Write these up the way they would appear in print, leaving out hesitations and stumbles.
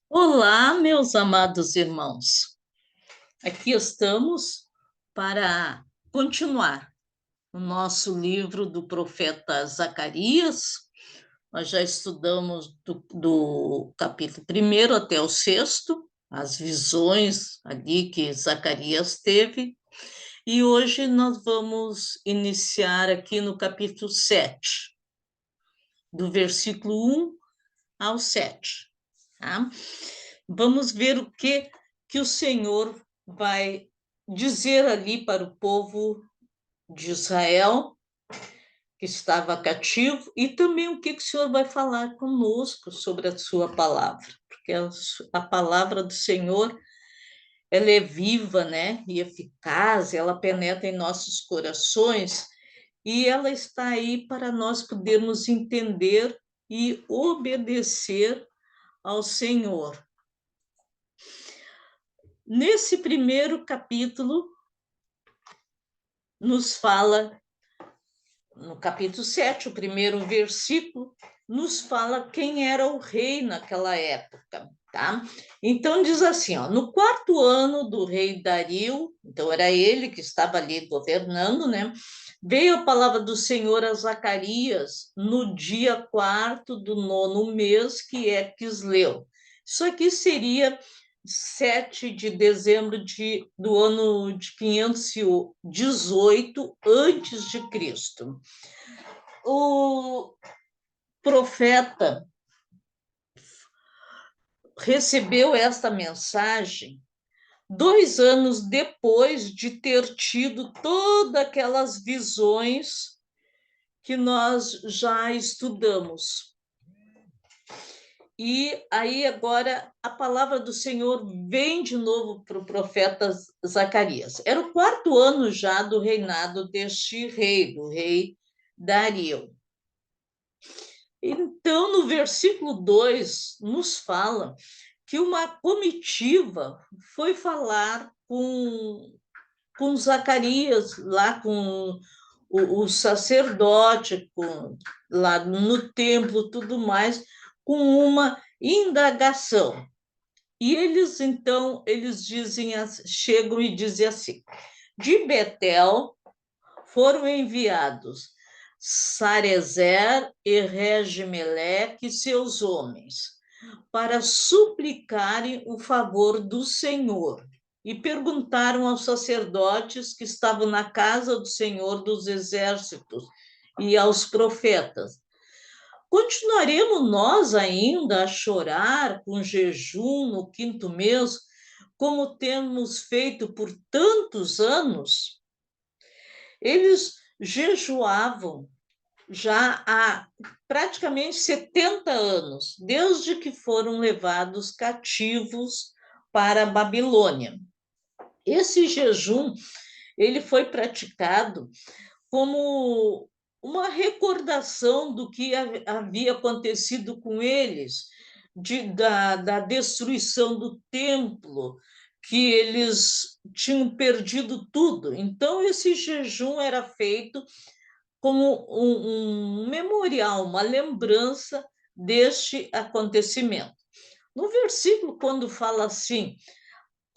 Olá, meus amados irmãos. Aqui estamos para continuar o nosso livro do profeta Zacarias. Nós já estudamos do capítulo 1º até o 6º, as visões ali que Zacarias teve, e hoje nós vamos iniciar aqui no capítulo 7, do versículo 1 ao 7. Tá? Vamos ver o que o Senhor vai dizer ali para o povo de Israel, que estava cativo, e também o que o Senhor vai falar conosco sobre a sua palavra, porque a palavra do Senhor, ela é viva, né, e eficaz, ela penetra em nossos corações, e ela está aí para nós podermos entender e obedecer ao Senhor. Nesse primeiro capítulo, nos fala, no capítulo 7, o primeiro versículo, nos fala quem era o rei naquela época, tá? Então diz assim, ó, no 4º ano do rei Dario, então era ele que estava ali governando, né? Veio a palavra do Senhor a Zacarias no dia 4º do 9º mês, que é Quisleu. Isso aqui seria 7 de dezembro do ano de 518 antes de Cristo. O profeta recebeu esta mensagem 2 anos depois de ter tido todas aquelas visões que nós já estudamos. E aí agora a palavra do Senhor vem de novo para o profeta Zacarias. Era o 4º ano já do reinado deste rei, do rei Dario. Então, no versículo 2, nos fala que uma comitiva foi falar com Zacarias, lá com o sacerdote, lá no templo, tudo mais, com uma indagação. E eles, então, chegam e dizem assim, de Betel foram enviados Sarezer e Regimeleque e seus homens, para suplicarem o favor do Senhor. E perguntaram aos sacerdotes que estavam na casa do Senhor dos Exércitos e aos profetas: continuaremos nós ainda a chorar com jejum no 5º mês, como temos feito por tantos anos? Eles jejuavam já há praticamente 70 anos, desde que foram levados cativos para a Babilônia. Esse jejum, ele foi praticado como uma recordação do que havia acontecido com eles, da destruição do templo, que eles tinham perdido tudo. Então, esse jejum era feito como um memorial, uma lembrança deste acontecimento. No versículo, quando fala assim,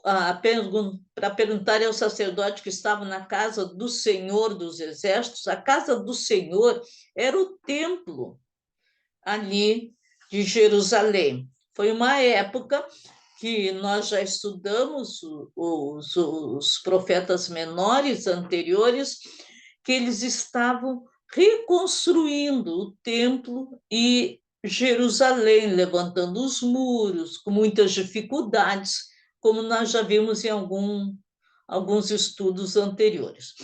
para perguntar ao sacerdote que estava na casa do Senhor dos Exércitos, a casa do Senhor era o templo ali de Jerusalém. Foi uma época que nós já estudamos os profetas menores anteriores, que eles estavam reconstruindo o templo e Jerusalém, levantando os muros, com muitas dificuldades, como nós já vimos em alguns estudos anteriores.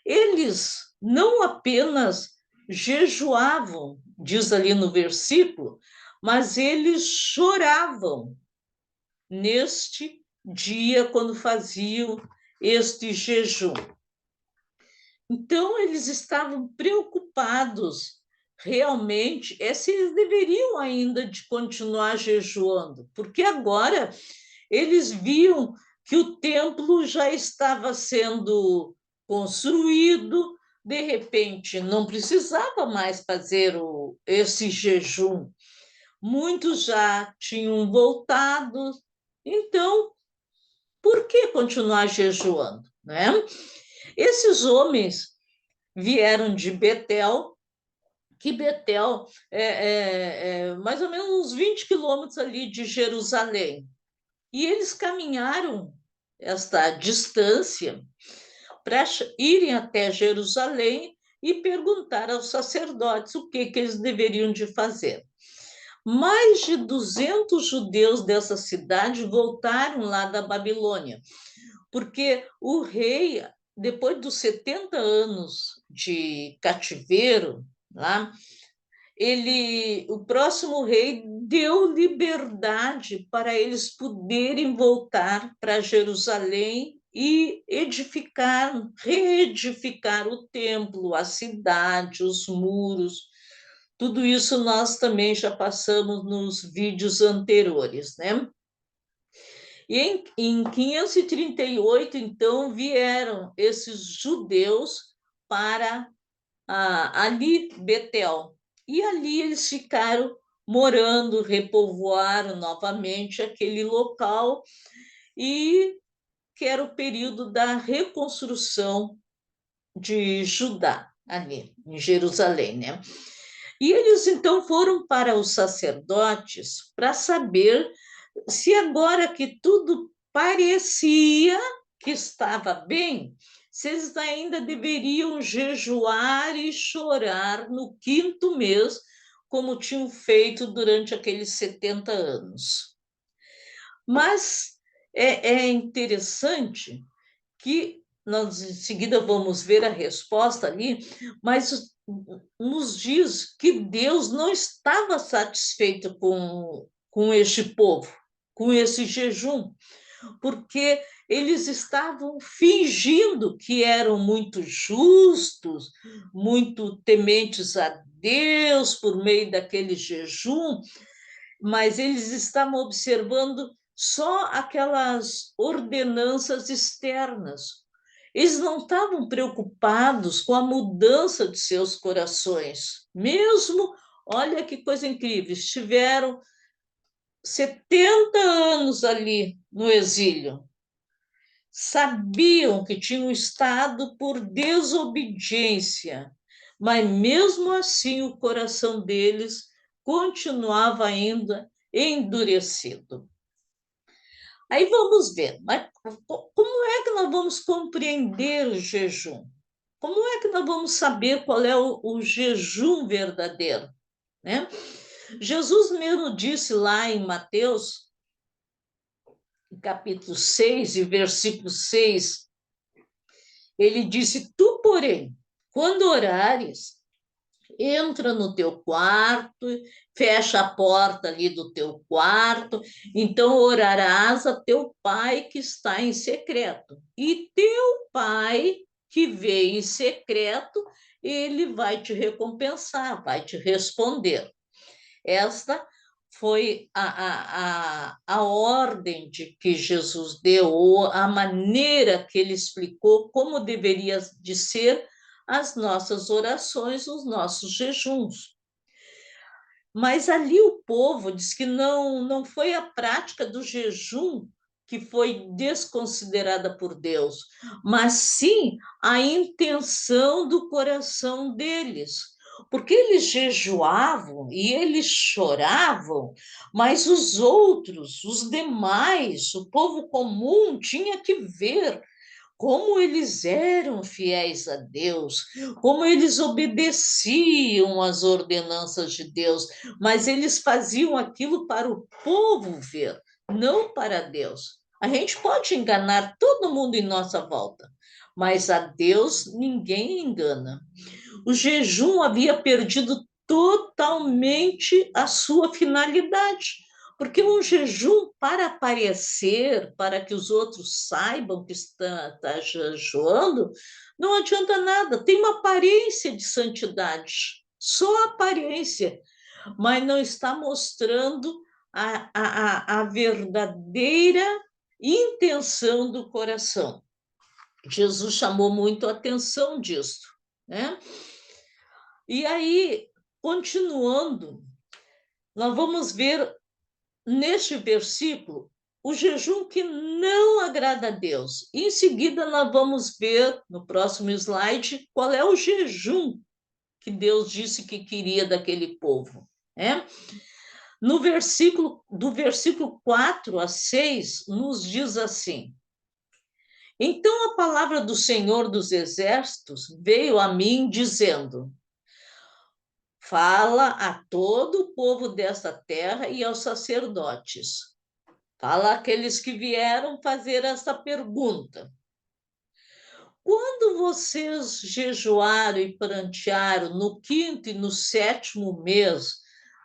Eles não apenas jejuavam, diz ali no versículo, mas eles choravam neste dia quando faziam este jejum. Então, eles estavam preocupados realmente se eles deveriam ainda de continuar jejuando, porque agora eles viam que o templo já estava sendo construído, de repente não precisava mais fazer esse jejum. muitos já tinham voltado. Então, por que continuar jejuando, né? Esses homens vieram de Betel, que Betel é mais ou menos uns 20 quilômetros ali de Jerusalém. E eles caminharam esta distância para irem até Jerusalém e perguntar aos sacerdotes o que eles deveriam de fazer. Mais de 200 judeus dessa cidade voltaram lá da Babilônia, porque o rei, depois dos 70 anos de cativeiro, lá, o próximo rei deu liberdade para eles poderem voltar para Jerusalém e reedificar o templo, a cidade, os muros. Tudo isso nós também já passamos nos vídeos anteriores, né? E em 538, então, vieram esses judeus para ali, Betel. E ali eles ficaram morando, repovoaram novamente aquele local, e que era o período da reconstrução de Judá, ali em Jerusalém, né? E eles então foram para os sacerdotes para saber se agora que tudo parecia que estava bem, se eles ainda deveriam jejuar e chorar no quinto mês, como tinham feito durante aqueles 70 anos. Mas é interessante que nós em seguida vamos ver a resposta ali, mas nos diz que Deus não estava satisfeito com este povo, com esse jejum, porque eles estavam fingindo que eram muito justos, muito tementes a Deus por meio daquele jejum, mas eles estavam observando só aquelas ordenanças externas. Eles não estavam preocupados com a mudança de seus corações. Mesmo, olha que coisa incrível, estiveram 70 anos ali no exílio. Sabiam que tinham estado por desobediência, mas mesmo assim o coração deles continuava ainda endurecido. Aí vamos ver, mas como é que nós vamos compreender o jejum? Como é que nós vamos saber qual é o jejum verdadeiro, né? Jesus mesmo disse lá em Mateus, capítulo 6 e versículo 6, ele disse: Tu, porém, quando orares, entra no teu quarto, fecha a porta ali do teu quarto, então orarás a teu pai que está em secreto. E teu pai que vê em secreto, ele vai te recompensar, vai te responder. Esta foi a ordem de que Jesus deu, ou a maneira que ele explicou como deveria de ser as nossas orações, os nossos jejuns. Mas ali o povo diz que não foi a prática do jejum que foi desconsiderada por Deus, mas sim a intenção do coração deles. Porque eles jejuavam e eles choravam, mas os outros, os demais, o povo comum tinha que ver como eles eram fiéis a Deus, como eles obedeciam às ordenanças de Deus, mas eles faziam aquilo para o povo ver, não para Deus. A gente pode enganar todo mundo em nossa volta, mas a Deus ninguém engana. O jejum havia perdido totalmente a sua finalidade, porque um jejum para aparecer, para que os outros saibam que está jejuando, não adianta nada, tem uma aparência de santidade, só aparência, mas não está mostrando a verdadeira intenção do coração. Jesus chamou muito a atenção disso, né? E aí, continuando, nós vamos ver neste versículo o jejum que não agrada a Deus. Em seguida, nós vamos ver no próximo slide qual é o jejum que Deus disse que queria daquele povo. Né? No versículo, do versículo 4 a 6, nos diz assim: Então a palavra do Senhor dos Exércitos veio a mim, dizendo: Fala a todo o povo desta terra e aos sacerdotes. Fala àqueles que vieram fazer essa pergunta. Quando vocês jejuaram e prantearam no quinto e no sétimo mês,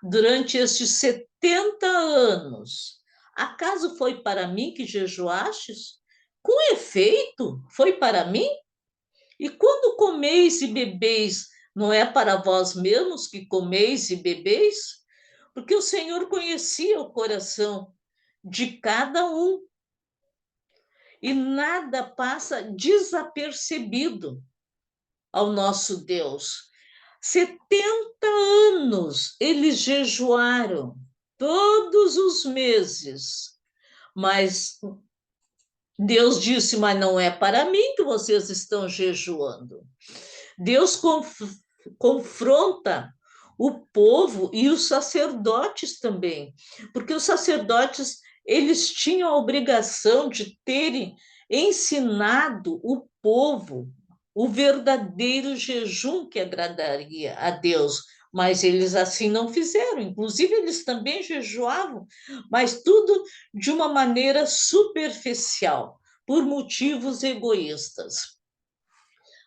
durante estes 70 anos, acaso foi para mim que jejuastes? Com efeito, foi para mim? E quando comeis e bebeis, não é para vós mesmos que comeis e bebeis? Porque o Senhor conhecia o coração de cada um e nada passa desapercebido ao nosso Deus. 70 anos eles jejuaram, todos os meses, mas Deus disse: Mas não é para mim que vocês estão jejuando. Deus confronta o povo e os sacerdotes também, porque os sacerdotes eles tinham a obrigação de terem ensinado o povo o verdadeiro jejum que agradaria a Deus, mas eles assim não fizeram. Inclusive, eles também jejuavam, mas tudo de uma maneira superficial, por motivos egoístas.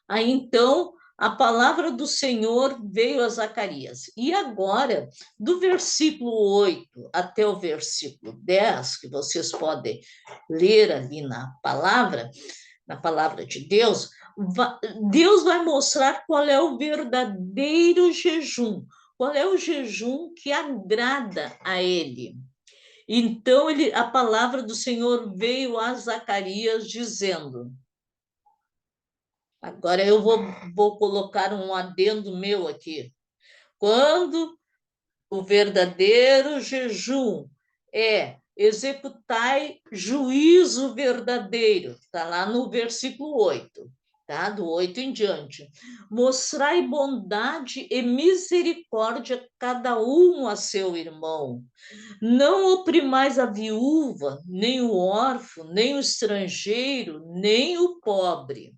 Aí então a palavra do Senhor veio a Zacarias. E agora, do versículo 8 até o versículo 10, que vocês podem ler ali na palavra de Deus, Deus vai mostrar qual é o verdadeiro jejum, qual é o jejum que agrada a ele. Então, a palavra do Senhor veio a Zacarias dizendo: Agora eu vou colocar um adendo meu aqui. Quando o verdadeiro jejum é executai juízo verdadeiro, está lá no versículo 8, tá? Do 8 em diante. Mostrai bondade e misericórdia cada um a seu irmão. Não oprimais a viúva, nem o órfão, nem o estrangeiro, nem o pobre.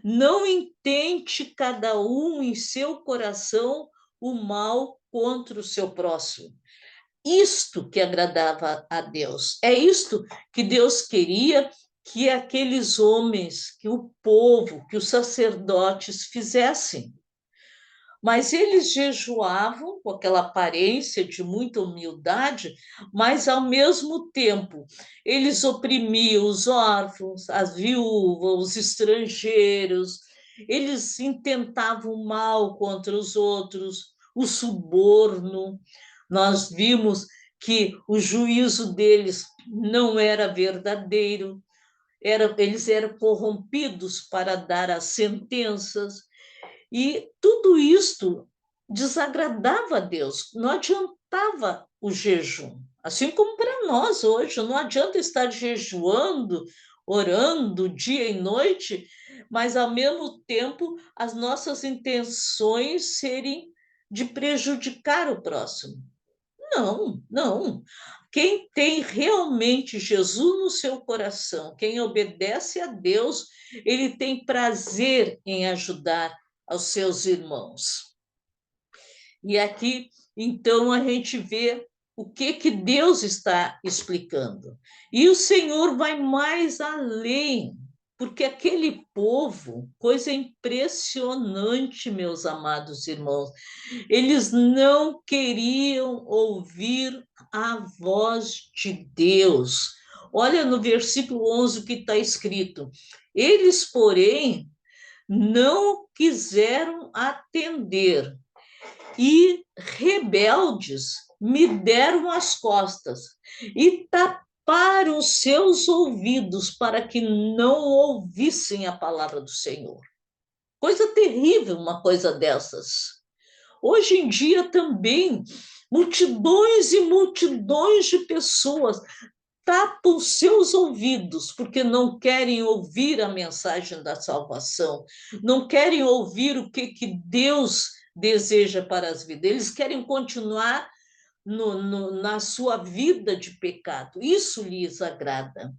Não intente cada um em seu coração o mal contra o seu próximo. Isto que agradava a Deus. É isto que Deus queria que aqueles homens, que o povo, que os sacerdotes fizessem. Mas eles jejuavam com aquela aparência de muita humildade, mas ao mesmo tempo eles oprimiam os órfãos, as viúvas, os estrangeiros, eles intentavam mal contra os outros, o suborno. Nós vimos que o juízo deles não era verdadeiro, eles eram corrompidos para dar as sentenças. E tudo isto desagradava a Deus, não adiantava o jejum. Assim como para nós hoje, não adianta estar jejuando, orando dia e noite, mas ao mesmo tempo as nossas intenções serem de prejudicar o próximo. Não, não. Quem tem realmente Jesus no seu coração, quem obedece a Deus, ele tem prazer em ajudar aos seus irmãos. E aqui, então, a gente vê o que Deus está explicando. E o Senhor vai mais além, porque aquele povo, coisa impressionante, meus amados irmãos, eles não queriam ouvir a voz de Deus. Olha no versículo 11 o que está escrito. Eles, porém, não quiseram atender e rebeldes me deram as costas e taparam seus ouvidos para que não ouvissem a palavra do Senhor. Coisa terrível uma coisa dessas. Hoje em dia também Multidões e multidões de pessoas tapam seus ouvidos porque não querem ouvir a mensagem da salvação, não querem ouvir o que Deus deseja para as vidas. Eles querem continuar na sua vida de pecado. Isso lhes agrada.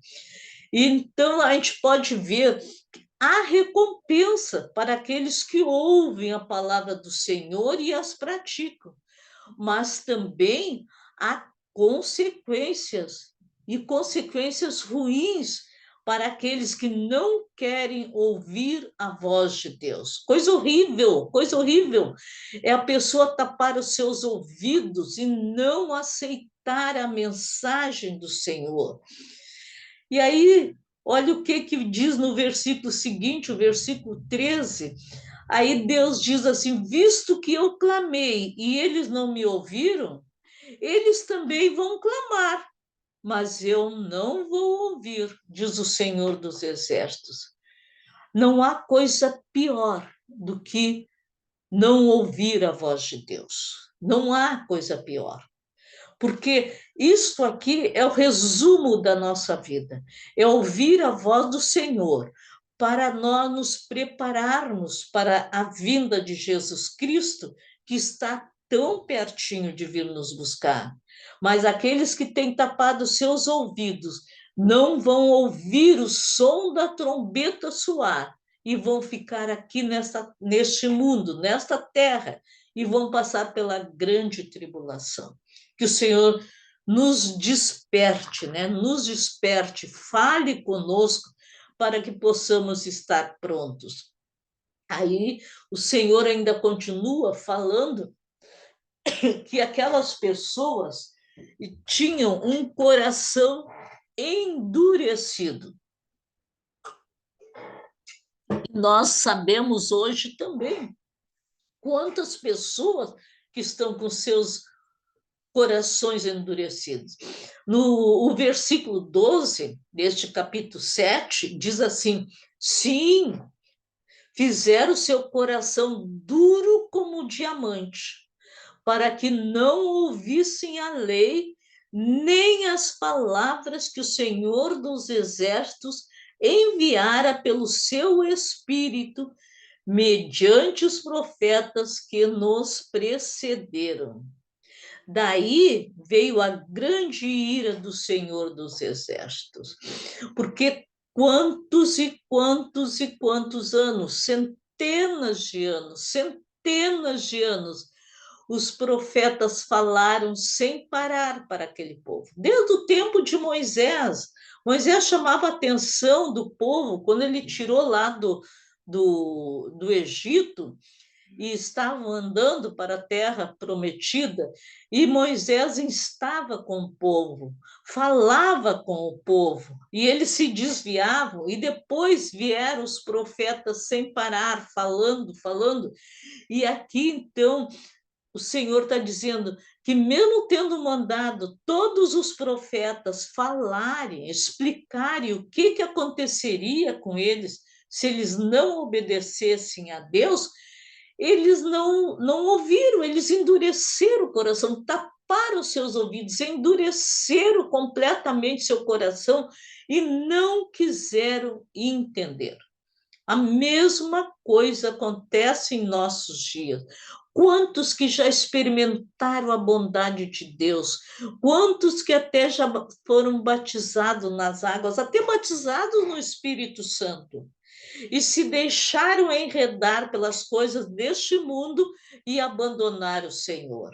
Então, a gente pode ver que há recompensa para aqueles que ouvem a palavra do Senhor e as praticam, mas também há consequências, e consequências ruins para aqueles que não querem ouvir a voz de Deus. Coisa horrível é a pessoa tapar os seus ouvidos e não aceitar a mensagem do Senhor. E aí, olha o que diz no versículo seguinte, o versículo 13. Aí Deus diz assim: visto que eu clamei e eles não me ouviram, eles também vão clamar, mas eu não vou ouvir, diz o Senhor dos Exércitos. Não há coisa pior do que não ouvir a voz de Deus. Não há coisa pior. Porque isto aqui é o resumo da nossa vida, é ouvir a voz do Senhor, para nós nos prepararmos para a vinda de Jesus Cristo, que está tão pertinho de vir nos buscar. Mas aqueles que têm tapado seus ouvidos não vão ouvir o som da trombeta soar e vão ficar aqui neste mundo, nesta terra, e vão passar pela grande tribulação. Que o Senhor nos desperte, né? Nos desperte, fale conosco para que possamos estar prontos. Aí o Senhor ainda continua falando que aquelas pessoas tinham um coração endurecido. Nós sabemos hoje também quantas pessoas que estão com seus corações endurecidos. No o versículo 12 deste capítulo 7 diz assim: sim, fizeram seu coração duro como diamante, para que não ouvissem a lei, nem as palavras que o Senhor dos Exércitos enviara pelo seu Espírito, mediante os profetas que nos precederam. Daí veio a grande ira do Senhor dos Exércitos, porque quantos e quantos e quantos anos, centenas de anos, os profetas falaram sem parar para aquele povo. Desde o tempo de Moisés, Moisés chamava a atenção do povo quando ele tirou lá do Egito, e estavam andando para a terra prometida, e Moisés estava com o povo, falava com o povo, e eles se desviavam, e depois vieram os profetas sem parar, falando, e aqui então o Senhor está dizendo que, mesmo tendo mandado todos os profetas falarem, explicarem o que aconteceria com eles se eles não obedecessem a Deus, eles não ouviram, eles endureceram o coração, taparam os seus ouvidos, endureceram completamente seu coração e não quiseram entender. A mesma coisa acontece em nossos dias. Quantos que já experimentaram a bondade de Deus? Quantos que até já foram batizados nas águas, até batizados no Espírito Santo? E se deixaram enredar pelas coisas deste mundo e abandonaram o Senhor.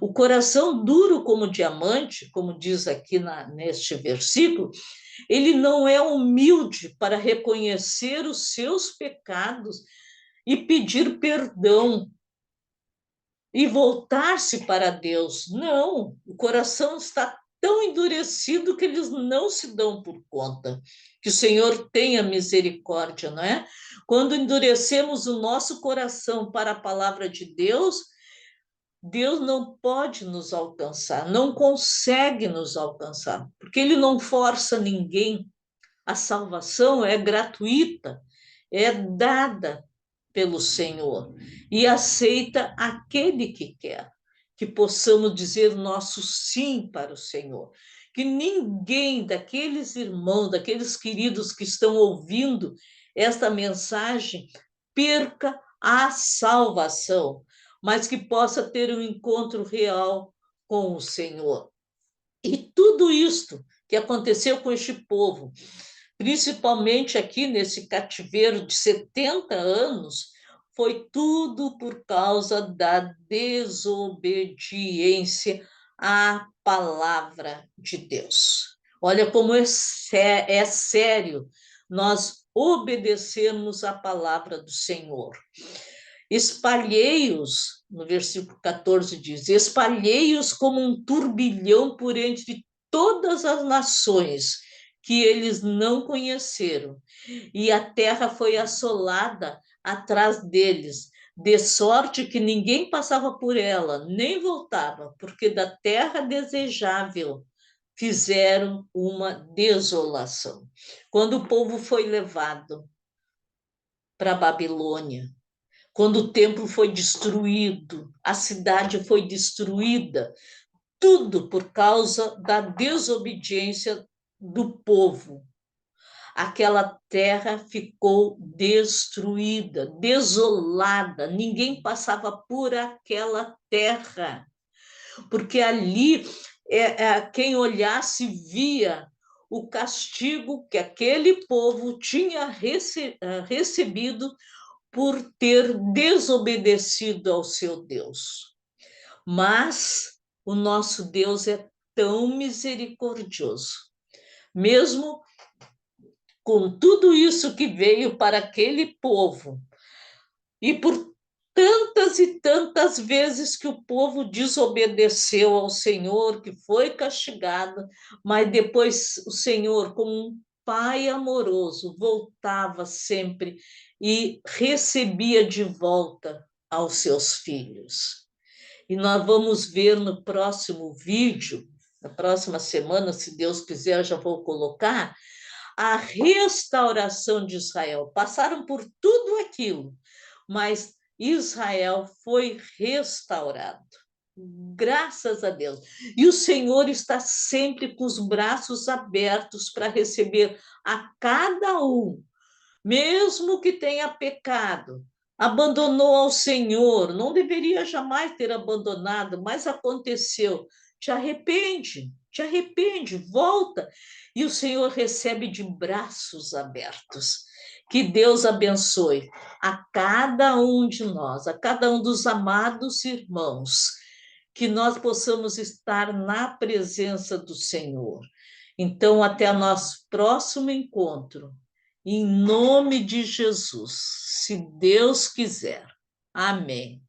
O coração duro como diamante, como diz aqui neste versículo, ele não é humilde para reconhecer os seus pecados e pedir perdão e voltar-se para Deus. Não, o coração está tão endurecido que eles não se dão por conta. Que o Senhor tenha misericórdia, não é? Quando endurecemos o nosso coração para a palavra de Deus, Deus não pode nos alcançar, não consegue nos alcançar, porque Ele não força ninguém. A salvação é gratuita, é dada pelo Senhor e aceita aquele que quer. que possamos dizer nosso sim para o Senhor. Que ninguém daqueles irmãos, daqueles queridos que estão ouvindo esta mensagem, perca a salvação, mas que possa ter um encontro real com o Senhor. E tudo isto que aconteceu com este povo, principalmente aqui nesse cativeiro de 70 anos, foi tudo por causa da desobediência à palavra de Deus. Olha como é sério nós obedecermos à palavra do Senhor. Espalhei-os, no versículo 14 diz, espalhei-os como um turbilhão por entre todas as nações que eles não conheceram, e a terra foi assolada atrás deles, de sorte que ninguém passava por ela, nem voltava, porque da terra desejável fizeram uma desolação. Quando o povo foi levado para a Babilônia, quando o templo foi destruído, a cidade foi destruída, tudo por causa da desobediência do povo. Aquela terra ficou destruída, desolada, ninguém passava por aquela terra, porque ali quem olhasse via o castigo que aquele povo tinha recebido por ter desobedecido ao seu Deus. Mas o nosso Deus é tão misericordioso. Mesmo com tudo isso que veio para aquele povo, e por tantas e tantas vezes que o povo desobedeceu ao Senhor, que foi castigado, mas depois o Senhor, como um pai amoroso, voltava sempre e recebia de volta aos seus filhos. E nós vamos ver no próximo vídeo, na próxima semana, se Deus quiser, eu já vou colocar, a restauração de Israel. Passaram por tudo aquilo, mas Israel foi restaurado. Graças a Deus. E o Senhor está sempre com os braços abertos para receber a cada um, mesmo que tenha pecado, abandonou ao Senhor, não deveria jamais ter abandonado, mas aconteceu. Te arrepende, volta. E o Senhor recebe de braços abertos. Que Deus abençoe a cada um de nós, a cada um dos amados irmãos, que nós possamos estar na presença do Senhor. Então, até o nosso próximo encontro. Em nome de Jesus, se Deus quiser. Amém.